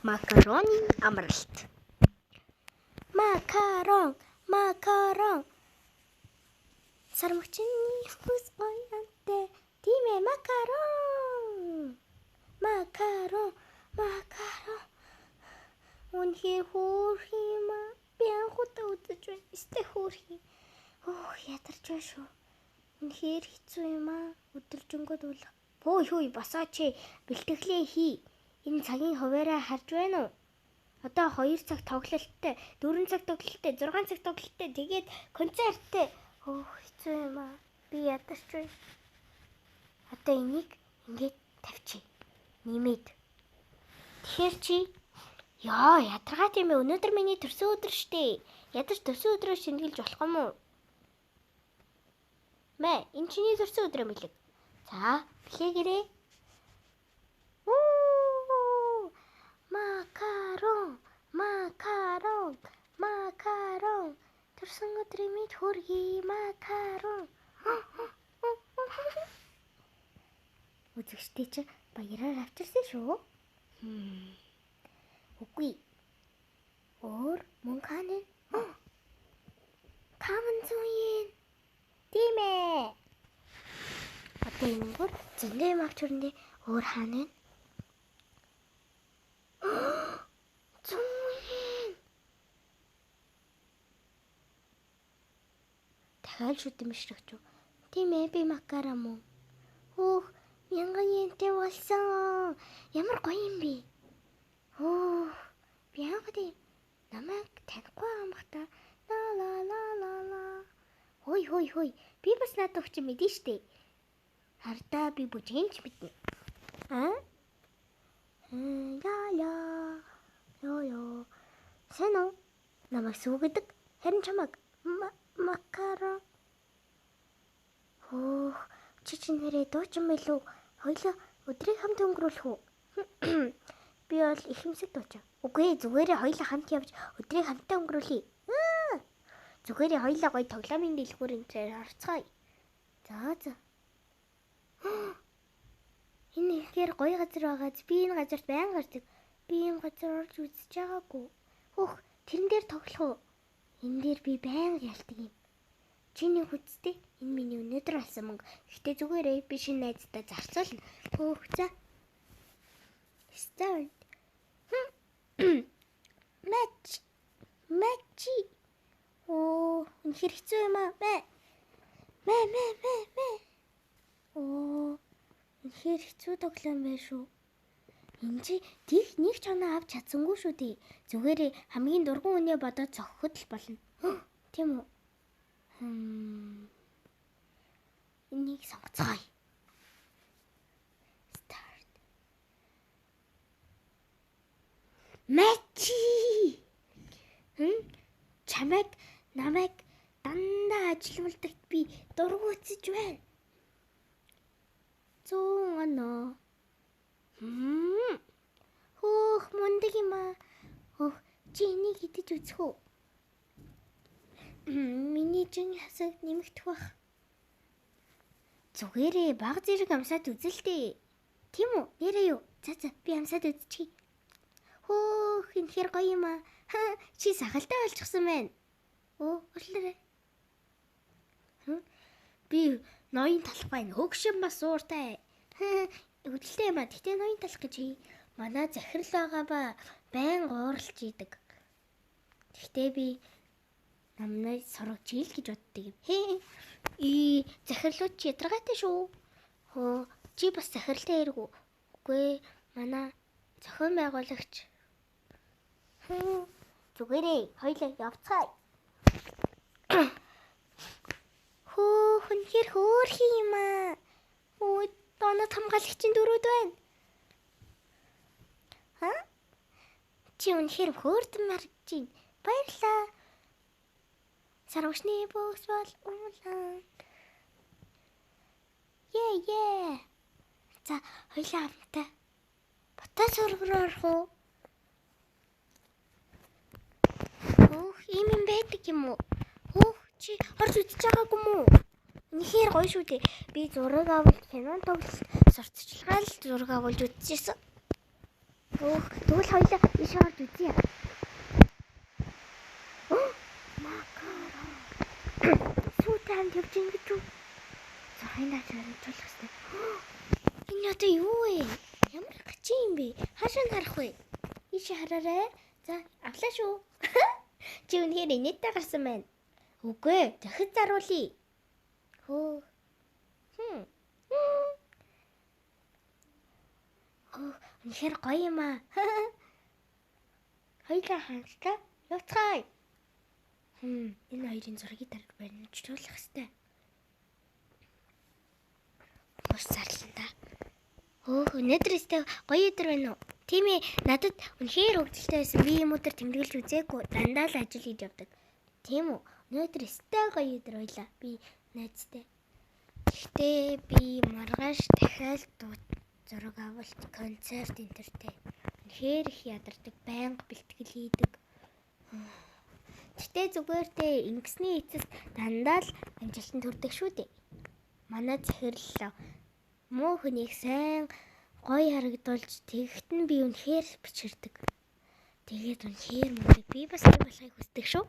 Макароны амралт. Макарон. Сармагчны хүс гоёнтэй. Тийм ээ, макарон. Үнхээр хөөрхи юм аа. Би анхудаа үзэж байна. Эсвэл хөөрхи. Ядарч байна шүү. Үнхээр хэцүү юм аа. Өдөржингөд бол. Хөөе босооч. Бэлтгэлээ хий. Энэ цагийн хуваараа харж байна уу? Одоо 2 цаг тоглолттой, 4 цаг тоглолттой, 6 цаг тоглолттой, тэгээд концерттэй. Хэцүү юм аа. Би ядарч байна. Одоо энийг ингэж тавьчих. Нэмээд. Тэгэхээр чи ядаргаа тийм ээ. Өнөөдөр миний төрсөн өдөр штэ. Ядарч төрсөн өдрөө шингэлж болох юм уу? Энэ чиний төрсөн өдөр юм билэг. За, бэлээгээрээ. Макарон. Төрсөн өдрийн мэд хүргэе макарон. Үзэгчтэй чи баяраар авчирсан шүү. Үгүй. Өөр мөн хаана? 500 yen. Тийм ээ. Одоо энэ бүр зөндөө юм авч хүрнэ. Өөр хаана? 100 yen. Дахиад шүт юм ширхэж. Тийм ээ, би макарон мөн. 1000 yen-тэй болсон. Ямар гоё юм бэ? Би анхны намайг танихгүй юм бата. Ла. Хой. Би бас надад өгч мэдэн штэ. Хардаа би бүжгэнч мэднэ. Йоо. Сэно. Намайг сүгэдэг. Харин чамаг макарон. Чи нэрээ дуучин байлуу? Хоёлоо өдрийг хамт өнгөрүүлэх үү? Би бол ихэмсэг дуучин. Үгүй зүгээрээ хоёлоо хамт явж өдрийг хамтаа өнгөрүүлье. Зүгээрээ хоёлоо гоё тоглоомын дэлгүүрийн цаар харцгаая. За. Энэ ихээр гоё газар байгааз би энэ газарт байнга гардаг. Би энэ газар орж үзэж байгаагүй. Тэрэн дээр тоглох уу? Энэ дээр би байнга ялдаг юм. Чиний хүчтэй энэ миний өнөөдөр алсан мөнгө. Гэхдээ зүгээрээ би шинэ найзтай зарцуулна. За. Start. Матчи. Үнэхээр хэцүү юм аа. Үнэхээр хэцүү тоглоом байх шүү. Энд чи нэг ч оноо авч чадсангүй шүү дээ. Зүгээрээ хамгийн дургуун үнэ бодоод зогсоход л болно. Тийм үү? Энийг сонгоцгоё. Start. Матчи. Чамайг намайг дандаа ажилуулдагт би дургуутсаж байна. 100 оноо. Мундаг юм аа. Чи энийг идэж үзэх үү? Миний жин хасаг нэмэгдэх бах. Зүгээрээ баг зэрэг амсаад үзэлтэй. Тийм үү? Нэрээ юу? За би амсаад үзчихье. Энэ хэр гоё юм аа. Чи сахалтай болчихсон байна. Өрлөрөө. Би ноён талах байна. Хөгшин бас ууртай. Өдөлтэй юм аа. Гэтэ ноён талах гэж манай захирал байгаа ба байн ууралж идэг. Гэтэ би намнаа сургаж ийл гэж боддог юм. Захирлууд чи ядаргаатай шүү. Чи бас захиралтай хэрэг үү? Үгүй манай зохион байгуулагч. Зүгээрээ хоёлаа явцгаая. Үнэхээр хөөрхи юм аа. Донод хамгаалагчийн дөрүүд байна. Чи үнэхээр хөөрдөн маргаж байна. Баярлаа. Сарвшны бөөс бол уулаа. За, хоёлаа хамтаа ботаа сургуур орох уу? Ийм юм байдаг юм уу? Чи орж үзэж байгаагүй мүү? Үнэхээр гоё шүү дээ. Би зураг авалт кинон тоглолт сурталчилгаал зураг авалж үзчихсэн. Тэгвэл хоёлаа ийш орд үзье. Макарон. Сүүтэн явж ингэж үү? Захиндаа зориулах хэрэгтэй. Энэ одоо юу вэ? Ямар хачин юм бэ? Хаашаа харах вэ? Ийш хараарай. За, авлаа шүү. Чи үнэхээр инээдтэй гарсан байна. Үгүй, дахид заруулъя. Үнэхээр гоё юм аа. Хоёлаа хамтдаа явцгаая. Энэ хоёрын зургийг дараг баримжуулах хэрэгтэй. Бус зарлаа да. Өнөөдөр өстэй гоё өдөр байна уу? Тийм ээ, надад үнэхээр хөвгөлтэй байсан. Би юм өдөр тэмдэглэж үзээгүй. Дандаа л ажил хийж явдаг. Тийм үү? Өнөөдөр өстэй гоё өдөр байлаа. Би найзтай. Гэхдээ би маргааш дахиад зураг авалт, концерт энтертэй. Үнэхээр их ядардаг, байнга бэлтгэл хийдэг. Гэтэ зүгээр дээ, ингэсний эцэст дандаа л амжилтанд хүрдэг шүү дээ. Манай захирал муу хүнийг сайн гоё харагдуулж тэгэхэд нь би үнэхээр бичирдэг. Тэгээд үнэхээр мундаг. Би бас юм болохыг хүсдэг шүү.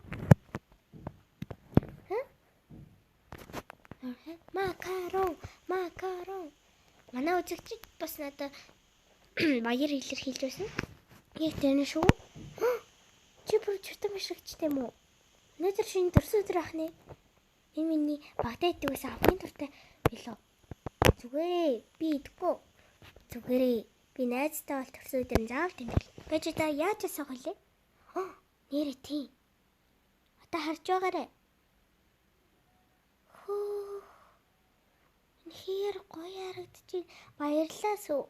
Макарон. Манай үзэгчид бас надад баяр илэрхийлж байсан. Яг тэр шүү. Чи бүр чутам бишгчтэй юм уу? Өнөөдөр шинэ төрс өдөр ахнэ. Энэ миний багтаа идэг байсан хамгийн дуртай билүү. Зүгээрээ би идэхгүй. Зүгээрээ би найзтай бол төрс өдөр заавал тэмдэглэе. Гэж та яаж асах вэ? Нэрээ тийм. Одоо харж байгаарэ. Үнэхээр гоё харагдчих. Баярлалаа сүү.